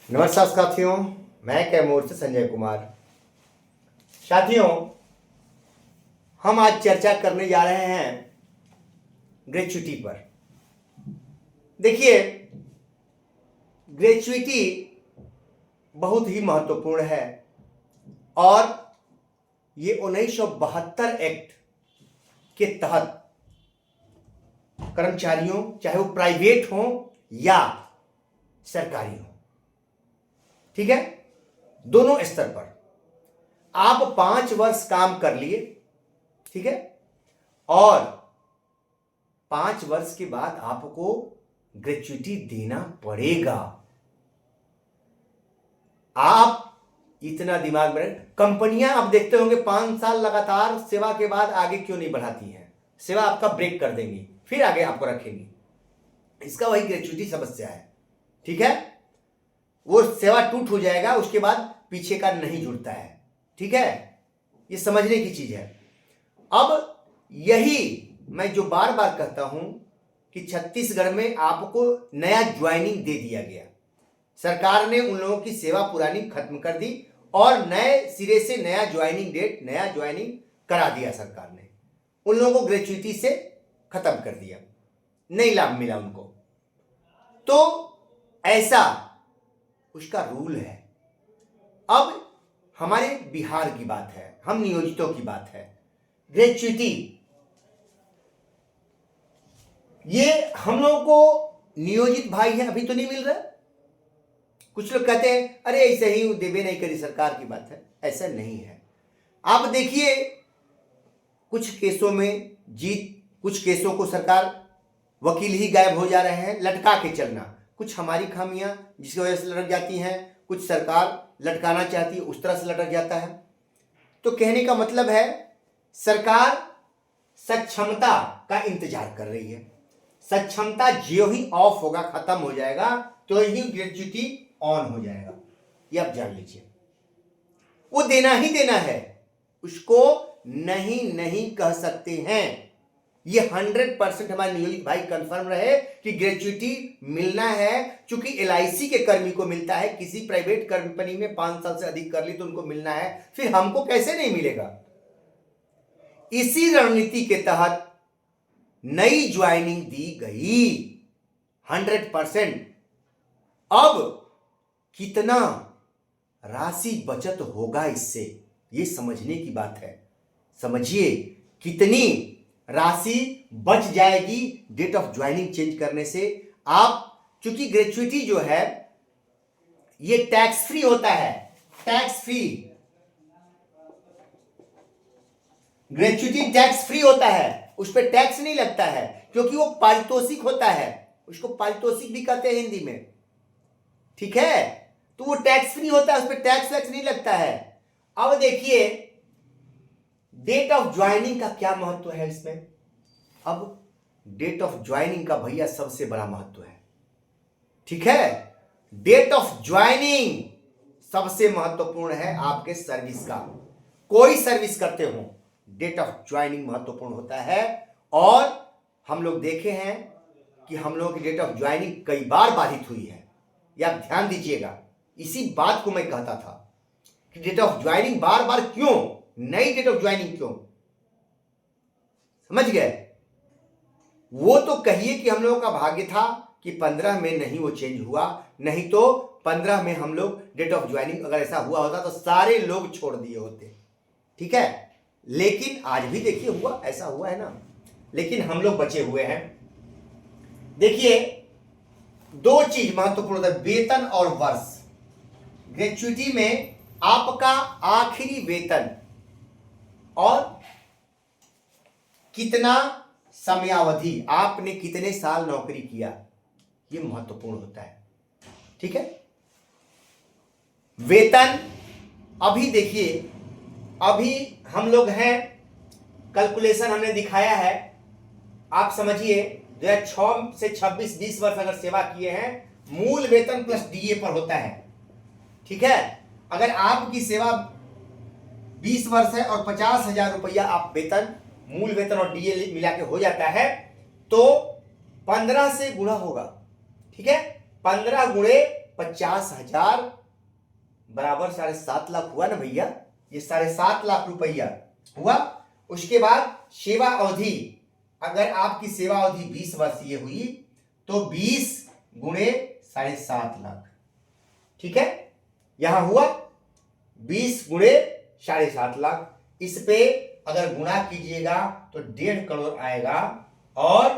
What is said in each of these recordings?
नमस्कार साथियों, मैं कैमूर से संजय कुमार। साथियों, हम आज चर्चा करने जा रहे हैं ग्रेच्युटी पर। देखिए, ग्रेच्युटी बहुत ही महत्वपूर्ण है और ये 1972 एक्ट के तहत कर्मचारियों, चाहे वो प्राइवेट हो या सरकारी हो, ठीक है, दोनों स्तर पर आप 5 वर्ष काम कर लिए, ठीक है, और 5 वर्ष के बाद आपको ग्रेच्युटी देना पड़ेगा। आप इतना दिमाग में, कंपनियां आप देखते होंगे 5 साल लगातार सेवा के बाद आगे क्यों नहीं बढ़ाती हैं? सेवा आपका ब्रेक कर देंगी, फिर आगे आपको रखेंगी। इसका वही ग्रेच्युटी समस्या है, ठीक है। वो सेवा टूट हो जाएगा, उसके बाद पीछे का नहीं जुड़ता है, ठीक है। ये समझने की चीज है। अब यही मैं जो बार बार कहता हूं कि छत्तीसगढ़ में आपको नया ज्वाइनिंग दे दिया गया। सरकार ने उन लोगों की सेवा पुरानी खत्म कर दी और नए सिरे से नया ज्वाइनिंग डेट, नया ज्वाइनिंग करा दिया सरकार ने। उन लोगों को ग्रेच्युटी से खत्म कर दिया, नहीं लाभ मिला उनको। तो ऐसा उसका रूल है। अब हमारे बिहार की बात है, हम नियोजितों की बात है। ग्रेच्युटी ये हम लोगों को नियोजित भाई है, अभी तो नहीं मिल रहा। कुछ लोग कहते हैं अरे ऐसे ही देवे नहीं करी, सरकार की बात है। ऐसा नहीं है। आप देखिए, कुछ केसों में जीत, कुछ केसों को सरकार वकील ही गायब हो जा रहे हैं, लटका के चलना। कुछ हमारी खामियां जिसकी वजह से लटक जाती हैं, कुछ सरकार लटकाना चाहती है, उस तरह से लटक जाता है। तो कहने का मतलब है, सरकार सक्षमता का इंतजार कर रही है। सक्षमता जो ही ऑफ होगा, खत्म हो जाएगा, तो ही ग्रेच्युटी ऑन हो जाएगा। ये आप जान लीजिए, वो देना ही देना है, उसको नहीं कह सकते हैं। ये 100% हमारे नियोजित भाई कंफर्म रहे कि ग्रेच्युटी मिलना है। चूंकि LIC के कर्मी को मिलता है, किसी प्राइवेट कंपनी में 5 साल से अधिक कर ली तो उनको मिलना है, फिर हमको कैसे नहीं मिलेगा? इसी रणनीति के तहत नई ज्वाइनिंग दी गई 100%। अब कितना राशि बचत होगा इससे, ये समझने की बात है। समझिए कितनी राशि बच जाएगी डेट ऑफ ज्वाइनिंग चेंज करने से। आप, चूंकि ग्रेच्युटी जो है ये टैक्स फ्री होता है, tax free gratuity tax free होता है, उस पर टैक्स नहीं लगता है, क्योंकि वो पारितोषिक होता है। उसको पारितोषिक भी कहते हैं हिंदी में, ठीक है। तो वो टैक्स फ्री होता है, उस पर टैक्स वैक्स नहीं लगता है। अब देखिए, डेट ऑफ ज्वाइनिंग का क्या महत्व है इसमें। अब डेट ऑफ ज्वाइनिंग का भैया सबसे बड़ा महत्व है, ठीक है। डेट ऑफ ज्वाइनिंग सबसे महत्वपूर्ण है आपके सर्विस का। कोई सर्विस करते हो, डेट ऑफ ज्वाइनिंग महत्वपूर्ण होता है। और हम लोग देखे हैं कि हम लोगों की डेट ऑफ ज्वाइनिंग कई बार बाधित हुई है। ये आप ध्यान दीजिएगा, इसी बात को मैं कहता था कि डेट ऑफ ज्वाइनिंग बार बार क्यों, नई डेट ऑफ ज्वाइनिंग क्यों, समझ गए। वो तो कहिए कि हम लोगों का भाग्य था कि 15 में नहीं वो चेंज हुआ, नहीं तो 15 में हम लोग डेट ऑफ ज्वाइनिंग, अगर ऐसा हुआ होता तो सारे लोग छोड़ दिए होते, ठीक है। लेकिन आज भी देखिए हुआ, ऐसा हुआ है ना, लेकिन हम लोग बचे हुए हैं। देखिए, 2 चीज महत्वपूर्ण है, वेतन और वर्ष। ग्रेच्युटी में आपका आखिरी वेतन और कितना समयावधि, आपने कितने साल नौकरी किया, ये महत्वपूर्ण होता है, ठीक है। वेतन, अभी देखिए, अभी हम लोग हैं, कैलकुलेशन हमने दिखाया है, आप समझिए 2006 से 26-20 वर्ष अगर सेवा किए हैं, मूल वेतन प्लस DA पर होता है, ठीक है। अगर आपकी सेवा 20 वर्ष है और 50,000 रुपया आप वेतन, मूल वेतन और DA मिला के हो जाता है, तो 15 से गुणा होगा, ठीक है। 15 गुणे 50,000 बराबर 7.5 लाख हुआ ना भैया, ये 7.5 लाख रुपया हुआ। उसके बाद सेवा अवधि, अगर आपकी सेवा अवधि 20 वर्षीय हुई तो 20 गुणे 7.5 लाख, ठीक है, यहां हुआ 20 गुणे 7.5 लाख। इस पे अगर गुणा कीजिएगा तो 1.5 करोड़ आएगा, और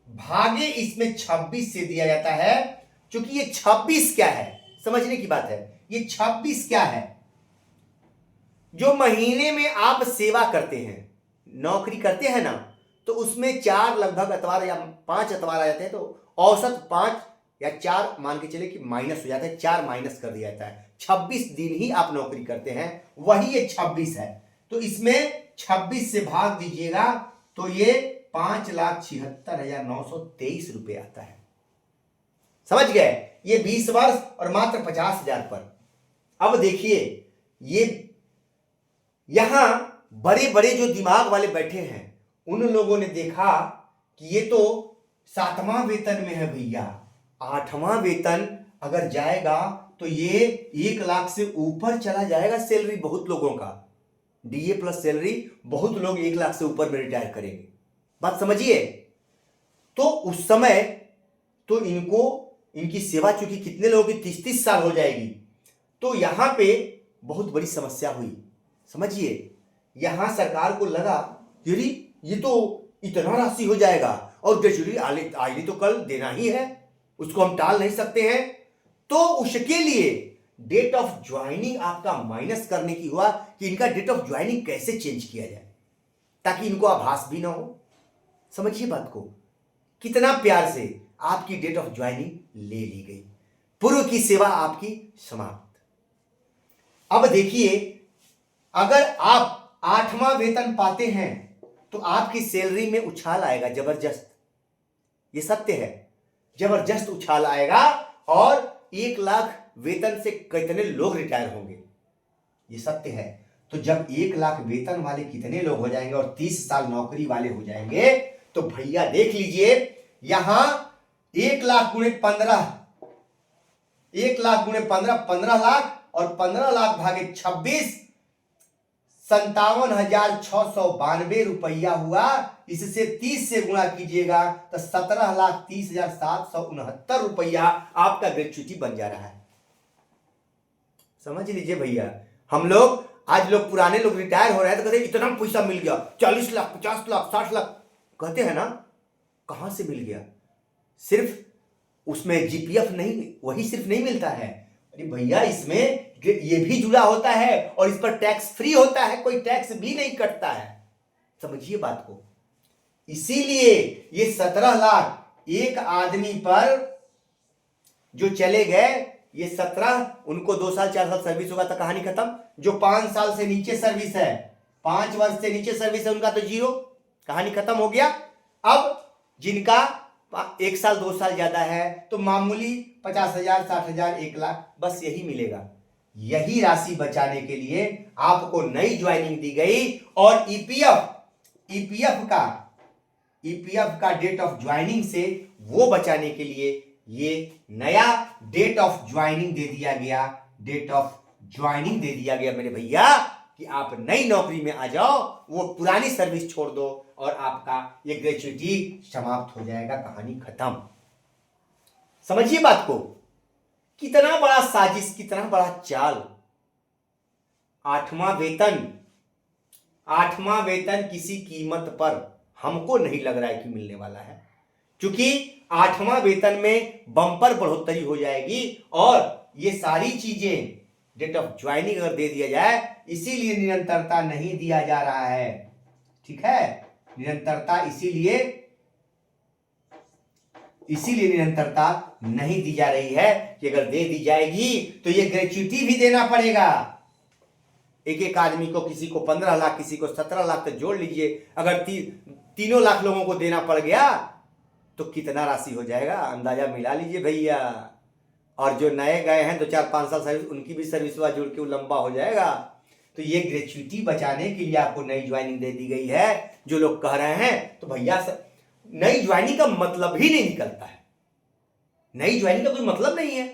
भागे इसमें 26 से दिया जाता है। क्योंकि ये 26 क्या है, समझने की बात है, ये 26 क्या है, जो महीने में आप सेवा करते हैं, नौकरी करते हैं ना, तो उसमें 4 लगभग अतवार या 5 अतवार आ जाते हैं, तो औसत 5 या 4 मान के चले कि माइनस हो जाता है, 4 माइनस कर दिया जाता है। 26 दिन ही आप नौकरी करते हैं, वही ये 26 है। तो इसमें 26 से भाग दीजिएगा तो ये 5,76,923 रुपये आता है। समझ गए, ये 20 वर्ष और मात्र 50,000 पर। अब देखिए, ये यहां बड़े बड़े जो दिमाग वाले बैठे हैं, उन लोगों ने देखा कि ये तो 7वां वेतन में है भैया, 8वां वेतन अगर जाएगा तो ये 1 लाख से ऊपर चला जाएगा सैलरी बहुत लोगों का, डीए प्लस सैलरी, बहुत लोग 1 लाख से ऊपर में रिटायर करेंगे। बात समझिए। तो उस समय तो इनकी सेवा चूंकि कितने लोगों की 30-30 साल हो जाएगी, तो यहां पे बहुत बड़ी समस्या हुई। समझिए, यहां सरकार को लगा यदि ये तो इतना राशि हो जाएगा और ग्रेजुअली आईडी तो कल देना ही है, उसको हम टाल नहीं सकते हैं। तो उसके लिए डेट ऑफ ज्वाइनिंग आपका माइनस करने की हुआ कि इनका डेट ऑफ ज्वाइनिंग कैसे चेंज किया जाए ताकि इनको आभास भी ना हो। समझिए बात को, कितना प्यार से आपकी डेट ऑफ ज्वाइनिंग ले ली गई, पूर्व की सेवा आपकी समाप्त। अब देखिए, अगर आप 8वां वेतन पाते हैं तो आपकी सैलरी में उछाल आएगा जबरदस्त, ये सत्य है, जबरदस्त उछाल आएगा, और 1 लाख वेतन से कितने लोग रिटायर होंगे, ये सत्य है। तो जब 1 लाख वेतन वाले कितने लोग हो जाएंगे और 30 साल नौकरी वाले हो जाएंगे, तो भैया देख लीजिए, यहां 1 लाख गुणे 15, 1 लाख गुणे 15, 15 लाख, और 15 लाख भागे 26, 57,692 रुपया हुआ। इससे 30 से गुणा कीजिएगा तो 17,30,769 रुपया आपका ग्रेच्युटी बन जा रहा है। समझ लीजिए भैया, हम लोग आज लोग पुराने लोग रिटायर हो रहे हैं तो कहते हैं इतना पैसा मिल गया, 40 लाख 50 लाख 60 लाख कहते हैं ना, कहां से मिल गया? सिर्फ उसमें जीपीएफ नहीं, वही सिर्फ नहीं मिलता है, अरे भैया इसमें ये भी जुड़ा होता है और इस पर टैक्स फ्री होता है, कोई टैक्स भी नहीं कटता है। समझिए बात को। इसीलिए ये 17 लाख एक आदमी पर जो चले गए, ये 17, उनको 2 साल 4 साल सर्विस होगा तो कहानी खत्म। जो 5 साल से नीचे सर्विस है, 5 वर्ष से नीचे सर्विस है, उनका तो 0, कहानी खत्म हो गया। अब जिनका 1 साल 2 साल ज्यादा है तो मामूली 50,000 60,000 1 लाख बस यही मिलेगा। यही राशि बचाने के लिए आपको नई ज्वाइनिंग दी गई, और ईपीएफ का डेट ऑफ ज्वाइनिंग से वो बचाने के लिए ये नया डेट ऑफ ज्वाइनिंग दे दिया गया, डेट ऑफ ज्वाइनिंग दे दिया गया मेरे भैया, कि आप नई नौकरी में आ जाओ, वो पुरानी सर्विस छोड़ दो और आपका ये ग्रेच्युटी समाप्त हो जाएगा, कहानी खत्म। समझिए बात को, कितना बड़ा साजिश, कितना बड़ा चाल। 8वां वेतन किसी कीमत पर हमको नहीं लग रहा है कि मिलने वाला है, क्योंकि 8वां वेतन में बम्पर बढ़ोतरी हो जाएगी, और ये सारी चीजें डेट ऑफ ज्वाइनिंग अगर दे दिया जाए, इसीलिए निरंतरता नहीं दिया जा रहा है। ठीक है, निरंतरता इसीलिए निरंतरता नहीं दी जा रही है कि अगर दे दी जाएगी तो ये ग्रेच्युटी भी देना पड़ेगा। एक एक आदमी को, किसी को 15 लाख, किसी को 17 लाख, तो जोड़ लीजिए, अगर 3 लाख लोगों को देना पड़ गया तो कितना राशि हो जाएगा, अंदाजा मिला लीजिए भैया। और जो नए गए हैं 2-4-5 साल सर्विस, उनकी भी सर्विस जोड़ के वो लंबा हो जाएगा। तो ये ग्रेच्युटी बचाने के लिए आपको नई ज्वाइनिंग दे दी गई है। जो लोग कह रहे हैं, तो भैया नई ज्वाइनिंग का मतलब ही नहीं निकलता है, नई ज्वाइनिंग का कोई मतलब नहीं है।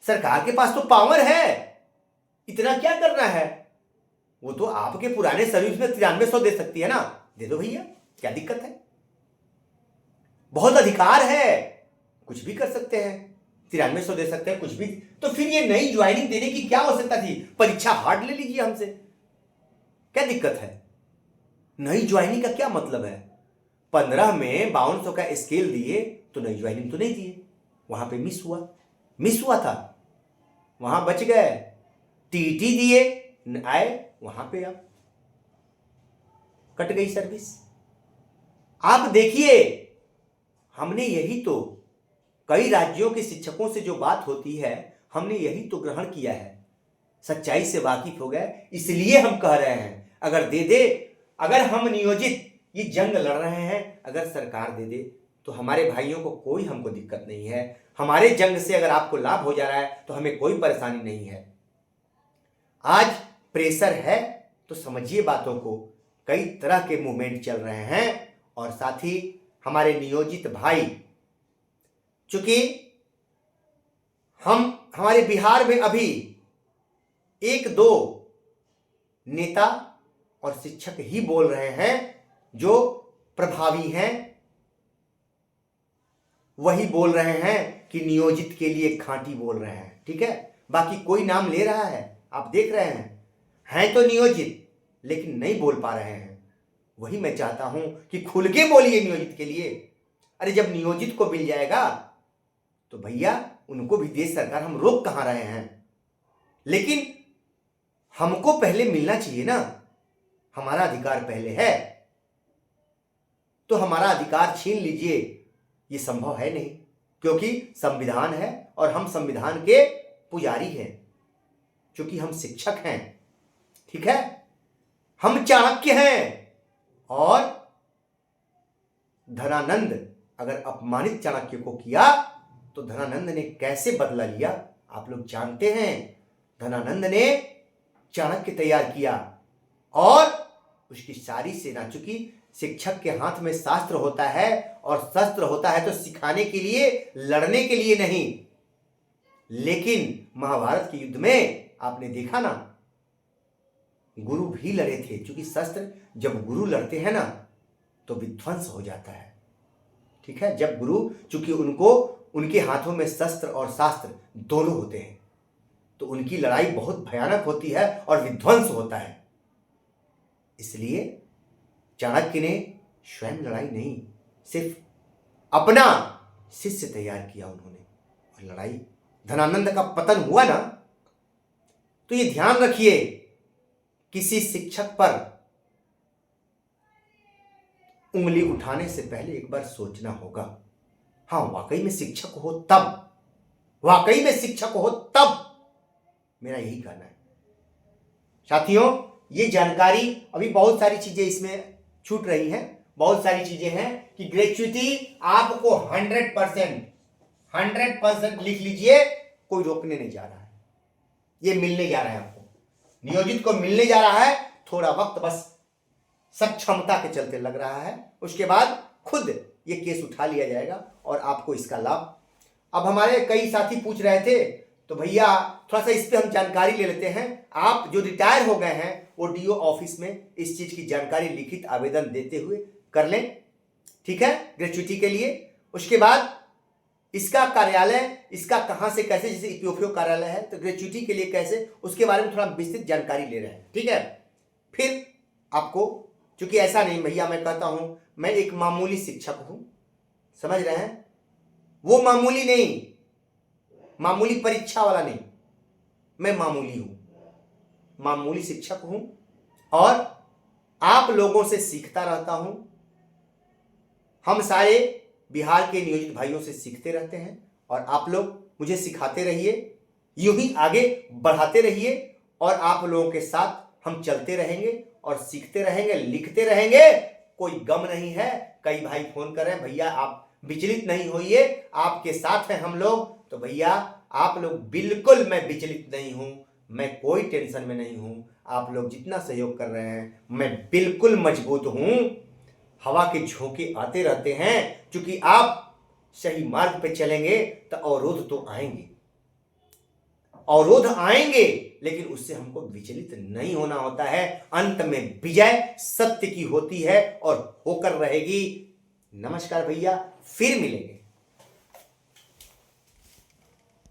सरकार के पास तो पावर है, इतना क्या करना है? वो तो आपके पुराने सर्विस में 9300 दे सकती है ना, दे दो भैया, क्या दिक्कत है? बहुत अधिकार है, कुछ भी कर सकते हैं, 9300 दे सकते हैं, कुछ भी। तो फिर ये नई ज्वाइनिंग देने की क्या आवश्यकता थी? परीक्षा हार्ड ले लीजिए हमसे, क्या दिक्कत है? नई ज्वाइनिंग का क्या मतलब है? 15 में 5200 का स्केल दिए तो नई ज्वाइनिंग तो नहीं दिए, वहां पे मिस हुआ था, वहां बच गए। टीटी दिए, आए वहां पे, अब कट गई सर्विस। आप देखिए, हमने यही तो, कई राज्यों के शिक्षकों से जो बात होती है, हमने यही तो ग्रहण किया है, सच्चाई से वाकिफ हो गए। इसलिए हम कह रहे हैं, अगर दे दे, अगर हम नियोजित ये जंग लड़ रहे हैं, अगर सरकार दे दे तो हमारे भाइयों को कोई हमको दिक्कत नहीं है। हमारे जंग से अगर आपको लाभ हो जा रहा है तो हमें कोई परेशानी नहीं है। आज प्रेशर है तो समझिए बातों को, कई तरह के मूवमेंट चल रहे हैं, और साथ ही हमारे नियोजित भाई, चूंकि हमारे बिहार में अभी 1-2 नेता और शिक्षक ही बोल रहे हैं जो प्रभावी हैं, वही बोल रहे हैं कि नियोजित के लिए खांटी बोल रहे हैं, ठीक है? बाकी कोई नाम ले रहा है, आप देख रहे हैं तो नियोजित, लेकिन नहीं बोल पा रहे हैं। वही मैं चाहता हूं कि खुल के बोलिए नियोजित के लिए। अरे जब नियोजित को मिल जाएगा तो भैया उनको भी देश सरकार, हम रोक कहां रहे हैं? लेकिन हमको पहले मिलना चाहिए ना, हमारा अधिकार पहले है, तो हमारा अधिकार छीन लीजिए, ये संभव है नहीं, क्योंकि संविधान है और हम संविधान के पुजारी हैं, क्योंकि हम शिक्षक हैं, ठीक है? हम चाणक्य हैं। और धनानंद अगर अपमानित चाणक्य को किया तो धनानंद ने कैसे बदला लिया आप लोग जानते हैं। धनानंद ने चाणक्य तैयार किया और उसकी सारी सेना, चूंकि शिक्षक के हाथ में शास्त्र होता है, और शस्त्र होता है तो सिखाने के लिए, लड़ने के लिए नहीं। लेकिन महाभारत के युद्ध में आपने देखा ना, गुरु भी लड़े थे, क्योंकि शस्त्र, जब गुरु लड़ते हैं ना तो विध्वंस हो जाता है, ठीक है? जब गुरु, चूंकि उनके हाथों में शस्त्र और शास्त्र दोनों होते हैं, तो उनकी लड़ाई बहुत भयानक होती है और विध्वंस होता है। इसलिए चाणक्य ने स्वयं लड़ाई नहीं, सिर्फ अपना शिष्य तैयार किया उन्होंने, और लड़ाई, धनानंद का पतन हुआ ना। तो ये ध्यान रखिए, किसी शिक्षक पर उंगली उठाने से पहले एक बार सोचना होगा। हाँ, वाकई में शिक्षक हो तब, वाकई में शिक्षक हो तब, मेरा यही कहना है। साथियों, ये जानकारी, अभी बहुत सारी चीजें इसमें छूट रही हैं, बहुत सारी चीजें हैं कि ग्रेच्युटी आपको 100% लिख लीजिए, कोई रोकने नहीं जा रहा है, ये मिलने जा रहा है आपको, नियोजित को मिलने जा रहा है। थोड़ा वक्त बस सक्षमता के चलते लग रहा है, उसके बाद खुद ये केस उठा लिया जाएगा और आपको इसका लाभ। अब हमारे कई साथी पूछ रहे थे, तो भैया थोड़ा सा इस पे हम जानकारी ले लेते हैं। आप जो रिटायर हो गए हैं वो डीओ ऑफिस में इस चीज की जानकारी लिखित आवेदन देते हुए कर लें, ठीक है, ग्रेच्युटी के लिए। उसके बाद इसका कार्यालय, इसका कहां से कैसे, जैसे ईपीएफओ कार्यालय है तो ग्रेच्युटी के लिए कैसे, उसके बारे में थोड़ा विस्तृत जानकारी ले रहे हैं, ठीक है। फिर आपको, क्योंकि ऐसा नहीं भैया मैं कहता हूं मैं एक मामूली शिक्षक हूं, समझ रहे हैं, वो मामूली नहीं, मामूली परीक्षा वाला नहीं, मैं मामूली हूं, मामूली शिक्षक हूं और आप लोगों से सीखता रहता हूं। हम सारे बिहार के नियोजित भाइयों से सीखते रहते हैं और आप लोग मुझे सिखाते रहिए, यूं ही आगे बढ़ाते रहिए और आप लोगों के साथ हम चलते रहेंगे और सीखते रहेंगे, लिखते रहेंगे, कोई गम नहीं है। कई भाई फोन कर रहे हैं, भैया आप विचलित नहीं होइए, आपके साथ हैं हम लोग। तो भैया आप लोग बिल्कुल, मैं विचलित नहीं हूं, मैं कोई टेंशन में नहीं हूं। आप लोग जितना सहयोग कर रहे हैं मैं बिल्कुल मजबूत हूं। हवा के झोंके आते रहते हैं, क्योंकि आप सही मार्ग पे चलेंगे तो अवरोध तो आएंगे, अवरोध आएंगे, लेकिन उससे हमको विचलित नहीं होना होता है। अंत में विजय सत्य की होती है और होकर रहेगी। नमस्कार भैया, फिर मिलेंगे।